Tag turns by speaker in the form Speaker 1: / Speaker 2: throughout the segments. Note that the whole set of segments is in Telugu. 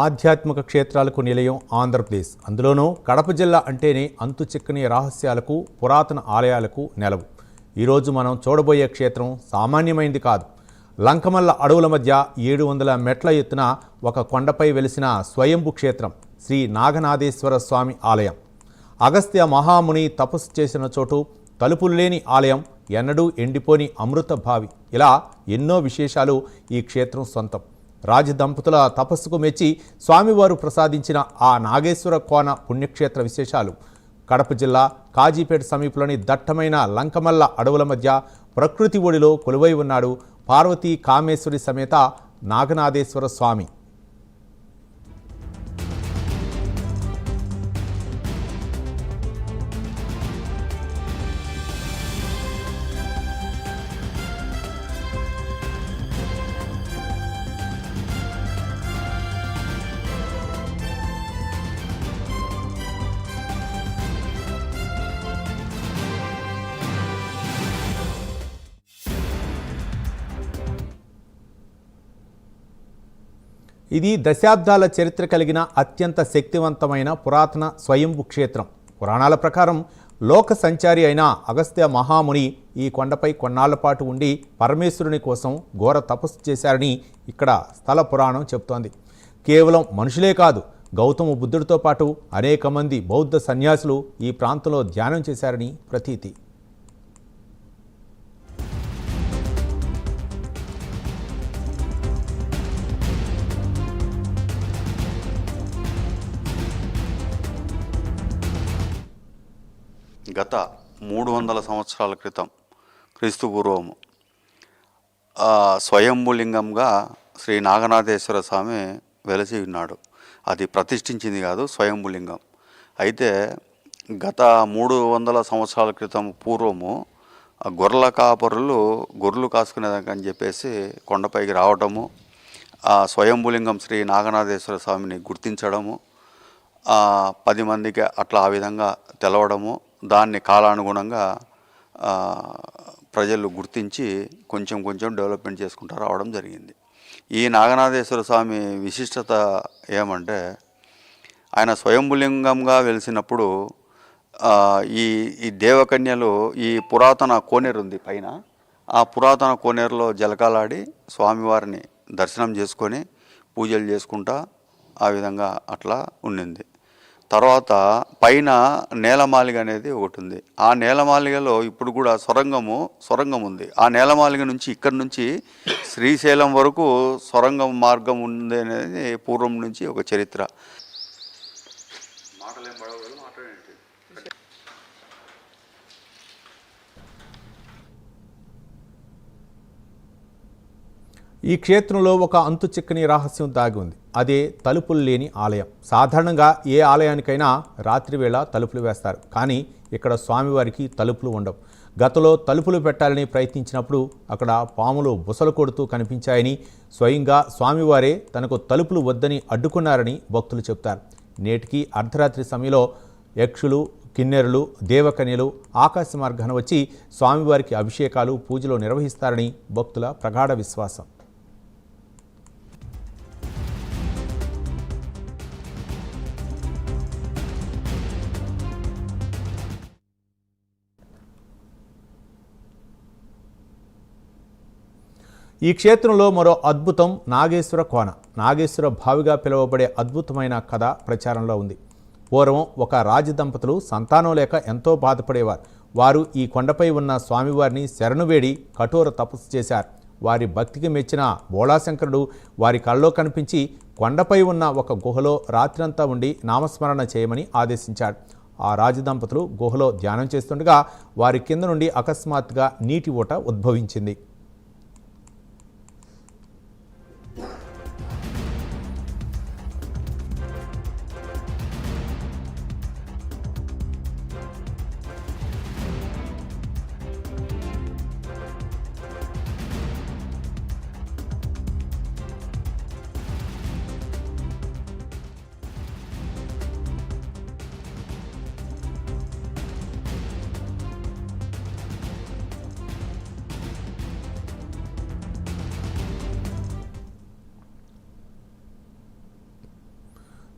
Speaker 1: ఆధ్యాత్మిక క్షేత్రాలకు నిలయం ఆంధ్రప్రదేశ్. అందులోనూ కడప జిల్లా అంటేనే అంతు చిక్కని రహస్యాలకు, పురాతన ఆలయాలకు నెలవు. ఈరోజు మనం చూడబోయే క్షేత్రం సామాన్యమైంది కాదు. లంకమల్ల అడవుల మధ్య 700 మెట్ల ఎత్తున ఒక కొండపై వెలిసిన స్వయంభు క్షేత్రం శ్రీ నాగనాథేశ్వర స్వామి ఆలయం. అగస్త్య మహాముని తపస్సు చేసిన చోటు, తలుపులు లేని ఆలయం, ఎన్నడూ ఎండిపోని అమృత భావి, ఇలా ఎన్నో విశేషాలు ఈ క్షేత్రం సొంతం. రాజదంపతుల తపస్సుకు మెచ్చి స్వామివారు ప్రసాదించిన ఆ నాగేశ్వర కోన పుణ్యక్షేత్ర విశేషాలు. కడప జిల్లా కాజీపేట సమీపంలోని దట్టమైన లంకమల్ల అడవుల మధ్య ప్రకృతి ఒడిలో కొలువై ఉన్నాడు పార్వతీ కామేశ్వరి సమేత నాగనాథేశ్వర స్వామి. ఇది దశాబ్దాల చరిత్ర కలిగిన అత్యంత శక్తివంతమైన పురాతన స్వయంభు క్షేత్రం. పురాణాల ప్రకారం లోక సంచారి అయిన అగస్త్య మహాముని ఈ కొండపై కొన్నాళ్ల పాటు ఉండి పరమేశ్వరుని కోసం ఘోర తపస్సు చేశారని ఇక్కడ స్థల పురాణం చెబుతోంది. కేవలం మనుషులే కాదు, గౌతమ బుద్ధుడితో పాటు అనేక మంది బౌద్ధ సన్యాసులు ఈ ప్రాంతంలో ధ్యానం చేశారని ప్రతీతి.
Speaker 2: గత 300 సంవత్సరాల క్రితం క్రీస్తుపూర్వము స్వయంభులింగంగా శ్రీ నాగనాథేశ్వర స్వామి వెలసి ఉన్నాడు. అది ప్రతిష్ఠించింది కాదు, స్వయంభులింగం. అయితే గత 300 సంవత్సరాల క్రితం పూర్వము గొర్రెల కాపరులు గొర్రెలు కాసుకునేదాకని చెప్పేసి కొండపైకి రావటము, ఆ స్వయంభులింగం శ్రీ నాగనాథేశ్వర స్వామిని గుర్తించడము, 10 మందికి అట్లా ఆ విధంగా తెలవడము, దాన్ని కాలానుగుణంగా ప్రజలు గుర్తించి కొంచెం కొంచెం డెవలప్మెంట్ చేసుకుంటూ రావడం జరిగింది. ఈ నాగనాథేశ్వర స్వామి విశిష్టత ఏమంటే, ఆయన స్వయంభులింగంగా వెలిసినప్పుడు ఈ దేవకన్యలు ఈ పురాతన కోనేరు ఉంది పైన, ఆ పురాతన కోనేరులో జలకాలాడి స్వామివారిని దర్శనం చేసుకొని పూజలు చేసుకుంటా ఆ విధంగా అట్లా ఉండింది. తర్వాత పైన నేలమాలిగ అనేది ఒకటి ఉంది. ఆ నేలమాలిగలో ఇప్పుడు కూడా సొరంగం ఉంది. ఆ నేలమాలిగ నుంచి ఇక్కడి నుంచి శ్రీశైలం వరకు సొరంగం మార్గం ఉంది అనేది పూర్వం నుంచి ఒక చరిత్ర.
Speaker 1: ఈ క్షేత్రంలో ఒక అంతు చిక్కని రహస్యం దాగి ఉంది. అదే తలుపులు లేని ఆలయం. సాధారణంగా ఏ ఆలయానికైనా రాత్రివేళ తలుపులు వేస్తారు, కానీ ఇక్కడ స్వామివారికి తలుపులు ఉండవు. గతంలో తలుపులు పెట్టాలని ప్రయత్నించినప్పుడు అక్కడ పాములు బుసలు కొడుతూ కనిపించాయని, స్వయంగా స్వామివారే తనకు తలుపులు వద్దని అడ్డుకున్నారని భక్తులు చెప్తారు. నేటికి అర్ధరాత్రి సమయంలో యక్షులు, కిన్నెరులు, దేవకన్యలు ఆకాశ మార్గాన వచ్చి స్వామివారికి అభిషేకాలు, పూజలు నిర్వహిస్తారని భక్తుల ప్రగాఢ విశ్వాసం. ఈ క్షేత్రంలో మరో అద్భుతం నాగేశ్వర కోన. నాగేశ్వర భావిగా పిలువబడే అద్భుతమైన కథ ప్రచారంలో ఉంది. పూర్వం ఒక రాజదంపతులు సంతానం లేక ఎంతో బాధపడేవారు. వారు ఈ కొండపై ఉన్న స్వామివారిని శరణు వేడి కఠోర తపస్సు చేశారు. వారి భక్తికి మెచ్చిన బోళాశంకరుడు వారి కళ్ళలో కనిపించి కొండపై ఉన్న ఒక గుహలో రాత్రంతా ఉండి నామస్మరణ చేయమని ఆదేశించాడు. ఆ రాజదంపతులు గుహలో ధ్యానం చేస్తుండగా వారి కింద నుండి అకస్మాత్తుగా నీటి ఊట ఉద్భవించింది.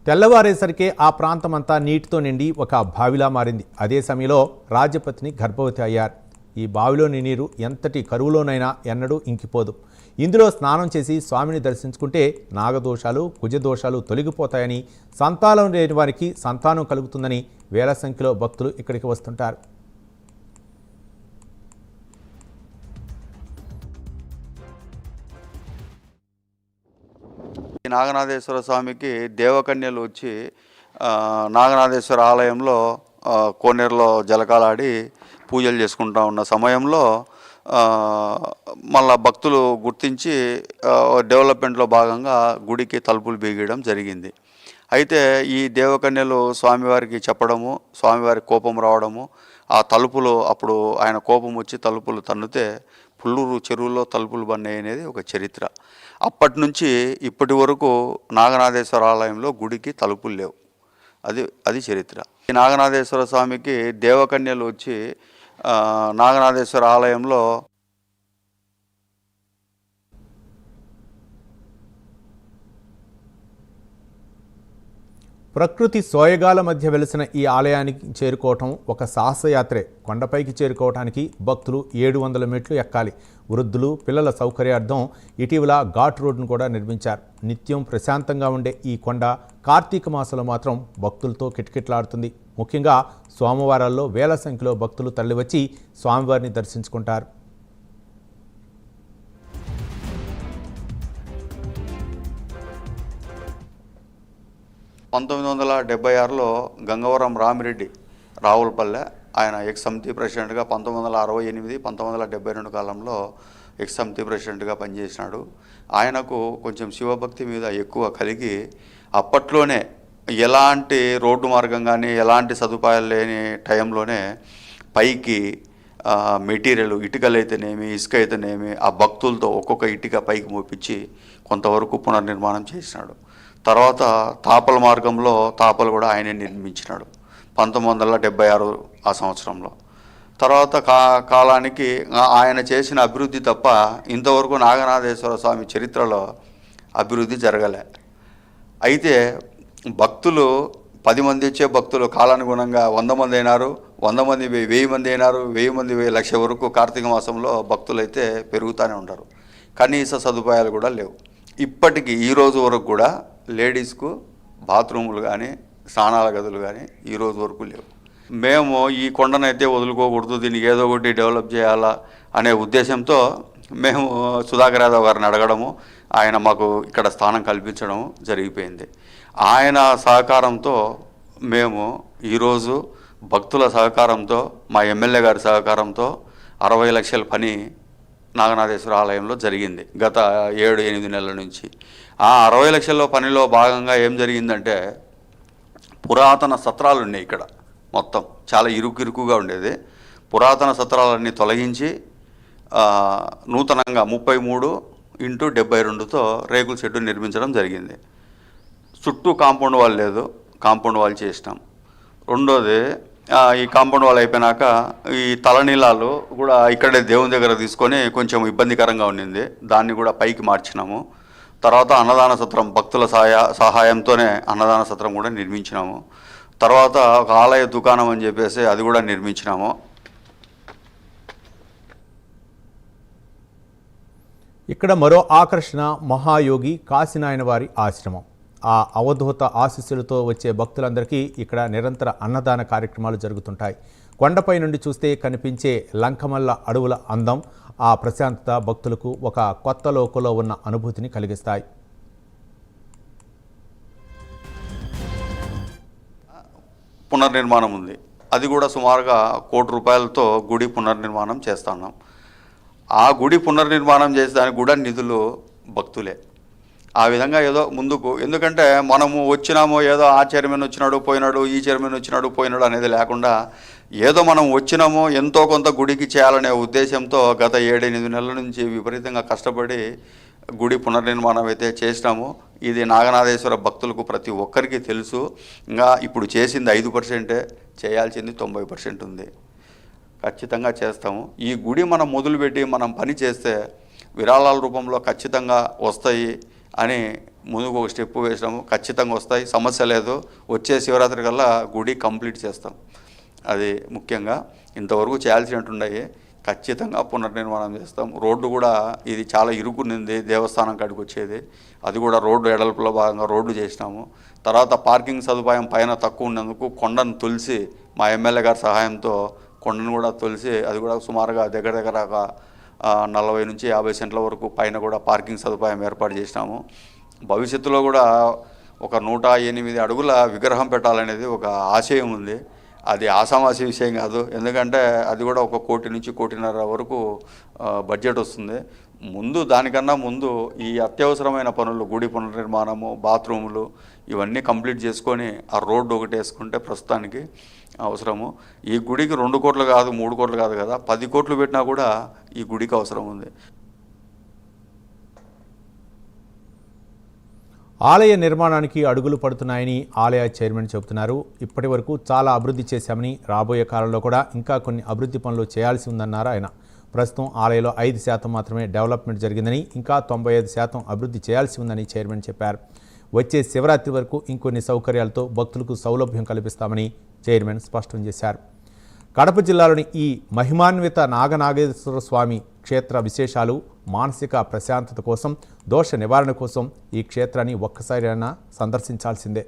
Speaker 1: తెల్లవారేసరికే ఆ ప్రాంతమంతా నీటితో నిండి ఒక బావిలా మారింది. అదే సమయంలో రాజపత్ని గర్భవతి అయ్యారు. ఈ బావిలోని నీరు ఎంతటి కరువులోనైనా ఎన్నడూ ఇంకిపోదు. ఇందులో స్నానం చేసి స్వామిని దర్శించుకుంటే నాగదోషాలు, కుజదోషాలు తొలగిపోతాయని, సంతానం లేని వారికి సంతానం కలుగుతుందని వేల సంఖ్యలో భక్తులు ఇక్కడికి వస్తుంటారు.
Speaker 2: ఈ నాగనాథేశ్వర స్వామికి దేవకన్యలు వచ్చి నాగనాథేశ్వర ఆలయంలో కోనేరులో జలకాలాడి పూజలు చేసుకుంటూ ఉన్న సమయంలో మళ్ళా భక్తులు గుర్తించి డెవలప్మెంట్లో భాగంగా గుడికి తలుపులు బిగడం జరిగింది. అయితే ఈ దేవకన్యలు స్వామివారికి చెప్పడము, స్వామివారి కోపం రావడము, ఆ తలుపులు అప్పుడు ఆయన కోపం వచ్చి తలుపులు తన్నుతే పుల్లూరు చెరువులో తలుపులు బన్నాయి అనేది ఒక చరిత్ర. అప్పటి నుంచి ఇప్పటి వరకు నాగనాథేశ్వర ఆలయంలో గుడికి తలుపులు లేవు. అది చరిత్ర. ఈ నాగనాథేశ్వర స్వామికి దేవకన్యలు వచ్చి నాగనాథేశ్వర ఆలయంలో
Speaker 1: ప్రకృతి సోయగాల మధ్య వెలిసిన ఈ ఆలయానికి చేరుకోవటం ఒక సాహసయాత్రే. కొండపైకి చేరుకోవటానికి భక్తులు 700 మెట్లు ఎక్కాలి. వృద్ధులు, పిల్లల సౌకర్యార్థం ఇటీవల ఘాట్ రోడ్డును కూడా నిర్మించారు. నిత్యం ప్రశాంతంగా ఉండే ఈ కొండ కార్తీక మాసంలో మాత్రం భక్తులతో కిటకిటలాడుతుంది. ముఖ్యంగా సోమవారాల్లో వేల సంఖ్యలో భక్తులు తరలివచ్చి స్వామివారిని దర్శించుకుంటారు.
Speaker 2: (1976) గంగవరం రామిరెడ్డి రావులపల్లె ఆయన ఎక్స్ సమితి ప్రెసిడెంట్గా 1968, 1972 కాలంలో ఎక్స్ సమితి ప్రెసిడెంట్గా పనిచేసినాడు. ఆయనకు కొంచెం శివభక్తి మీద ఎక్కువ కలిగి అప్పట్లోనే ఎలాంటి రోడ్డు మార్గం కానీ ఎలాంటి సదుపాయాలు లేని టైంలోనే పైకి మెటీరియల్ ఇటుకలైతేనేమి, ఇసుక అయితేనేమి ఆ భక్తులతో ఒక్కొక్క ఇటుక పైకి మోపించి కొంతవరకు పునర్నిర్మాణం చేసినాడు. తర్వాత తాపల మార్గంలో తాపలు కూడా ఆయనే నిర్మించినాడు 1976 ఆ సంవత్సరంలో. తర్వాత కాలానికి ఆయన చేసిన అభివృద్ధి తప్ప ఇంతవరకు నాగనాథేశ్వర స్వామి చరిత్రలో అభివృద్ధి జరగలే. అయితే భక్తులు 10 మంది వచ్చే భక్తులు కాలానుగుణంగా 100 మంది అయినారు, 100 మంది 1000 మంది అయినారు, 1000 మంది 1,00,000 వరకు కార్తీక మాసంలో భక్తులు అయితే పెరుగుతూనే ఉంటారు. కనీస సదుపాయాలు కూడా లేవు. ఇప్పటికీ ఈ రోజు వరకు కూడా లేడీస్కు బాత్రూములు కానీ స్నానాల గదులు కానీ ఈ రోజు వరకు లేవు. మేము ఈ కొండనైతే వదులుకోకూడదు, దీనికి ఏదో ఒకటి డెవలప్ చేయాలా అనే ఉద్దేశంతో మేము సుధాకర్ యాదవ్ గారిని అడగడము, ఆయన మాకు ఇక్కడ స్థానం కల్పించడం జరిగిపోయింది. ఆయన సహకారంతో మేము ఈరోజు భక్తుల సహకారంతో, మా ఎమ్మెల్యే గారి సహకారంతో 60 లక్షల పని నాగనాథేశ్వర ఆలయంలో జరిగింది గత 7-8 నెలల నుంచి. ఆ 60 లక్షల పనిలో భాగంగా ఏం జరిగిందంటే, పురాతన సత్రాలు ఉన్నాయి ఇక్కడ. మొత్తం చాలా ఇరుకుగా ఉండేది. పురాతన సత్రాలన్నీ తొలగించి నూతనంగా 33x72తో రేకుల షెడ్డు నిర్మించడం జరిగింది. చుట్టూ కాంపౌండ్ వాల్ లేదు, కాంపౌండ్ వాల్ చేసినాం. రెండోది, ఈ కాంపౌండ్ వాల్ అయిపోయినాక ఈ తలనీలాలు కూడా ఇక్కడే దేవుని దగ్గర తీసుకొని కొంచెం ఇబ్బందికరంగా ఉండింది, దాన్ని కూడా పైకి మార్చినాము. తర్వాత అన్నదాన సత్రం భక్తుల సహాయంతోనే అన్నదాన సత్రం కూడా నిర్మించినాము. తర్వాత ఒక ఆలయ దుకాణం అని చెప్పేసి అది కూడా నిర్మించినాము.
Speaker 1: ఇక్కడ మరో ఆకర్షణ మహాయోగి కాశీనాయన వారి ఆశ్రమం. ఆ అవధూత ఆశీస్సులతో వచ్చే భక్తులందరికీ ఇక్కడ నిరంతర అన్నదాన కార్యక్రమాలు జరుగుతుంటాయి. కొండపై నుండి చూస్తే కనిపించే లంకమల్ల అడవుల అందం, ఆ ప్రశాంతత భక్తులకు ఒక కొత్త లోకంలో ఉన్న అనుభూతిని కలిగిస్తాయి.
Speaker 2: పునర్నిర్మాణం ఉంది, అది కూడా సుమారుగా ₹1,00,00,000 గుడి పునర్నిర్మాణం చేస్తున్నాం. ఆ గుడి పునర్నిర్మాణం చేసేదానికి కూడా నిధులు భక్తులే. ఆ విధంగా ఏదో ముందుకు, ఎందుకంటే మనము వచ్చినామో ఏదో ఆ చైర్మన్ వచ్చినాడు పోయినాడు, ఈ చైర్మన్ వచ్చినాడు పోయినాడు అనేది లేకుండా ఏదో మనం వచ్చినామో ఎంతో కొంత గుడికి చేయాలనే ఉద్దేశంతో గత 7-8 నెలల నుంచి విపరీతంగా కష్టపడి గుడి పునర్నిర్మాణం అయితే చేసినాము. ఇది నాగనాథేశ్వర భక్తులకు ప్రతి ఒక్కరికి తెలుసు. ఇంకా ఇప్పుడు చేసింది 5%, చేయాల్సింది 90% ఉంది. ఖచ్చితంగా చేస్తాము. ఈ గుడి మనం మొదలుపెట్టి మనం పని చేస్తే విరాళాల రూపంలో ఖచ్చితంగా వస్తాయి అని ముందుకు ఒక స్టెప్ వేసినాము, ఖచ్చితంగా వస్తాయి, సమస్య లేదు. వచ్చే శివరాత్రి కల్లా గుడి కంప్లీట్ చేస్తాం. అది ముఖ్యంగా ఇంతవరకు చేయాల్సినట్టున్నాయి, ఖచ్చితంగా పునర్నిర్మాణం చేస్తాం. రోడ్డు కూడా ఇది చాలా ఇరుకునింది, దేవస్థానం కాడికి వచ్చేది, అది కూడా రోడ్డు ఎడల్పులో భాగంగా రోడ్డు చేసినాము. తర్వాత పార్కింగ్ సదుపాయం పైన తక్కువ ఉన్నందుకు కొండను తొలిసి మా ఎమ్మెల్యే గారి సహాయంతో కొండను కూడా తొలిసి అది కూడా సుమారుగా దగ్గర దగ్గర 40 నుంచి 50 సెంట్ల వరకు పైన కూడా పార్కింగ్ సదుపాయం ఏర్పాటు చేసినాము. భవిష్యత్తులో కూడా ఒక 108 అడుగుల విగ్రహం పెట్టాలనేది ఒక ఆశయం ఉంది. అది ఆసామాసి విషయం కాదు, ఎందుకంటే అది కూడా 1 కోటి నుంచి 1.5 కోటి వరకు బడ్జెట్ వస్తుంది. దానికన్నా ముందు ఈ అత్యవసరమైన పనులు, గుడి పునర్నిర్మాణము, బాత్రూములు ఇవన్నీ కంప్లీట్ చేసుకొని ఆ రోడ్డు ఒకటి వేసుకుంటే ప్రస్తుతానికి అవసరము. ఈ గుడికి 2 కోట్లు కాదు, 3 కోట్లు కాదు కదా, 10 కోట్లు పెట్టినా కూడా ఈ గుడికి అవసరం ఉంది.
Speaker 1: ఆలయ నిర్మాణానికి అడుగులు పడుతున్నాయని ఆలయ చైర్మన్ చెబుతున్నారు. ఇప్పటి వరకు చాలా అభివృద్ధి చేశామని, రాబోయే కాలంలో కూడా ఇంకా కొన్ని అభివృద్ధి పనులు చేయాల్సి ఉందన్నారు ఆయన. ప్రస్తుతం ఆలయంలో 5% మాత్రమే డెవలప్మెంట్ జరిగిందని, ఇంకా 95% అభివృద్ధి చేయాల్సి ఉందని చైర్మన్ చెప్పారు. వచ్చే శివరాత్రి వరకు ఇంకొన్ని సౌకర్యాలతో భక్తులకు సౌలభ్యం కల్పిస్తామని చైర్మన్ స్పష్టం చేశారు. కడప జిల్లాలోని ఈ మహిమాన్విత నాగనాగేశ్వర స్వామి క్షేత్ర విశేషాలు, మానసిక ప్రశాంతత కోసం, దోష నివారణ కోసం ఈ క్షేత్రాన్ని ఒక్కసారైనా సందర్శించాల్సిందే.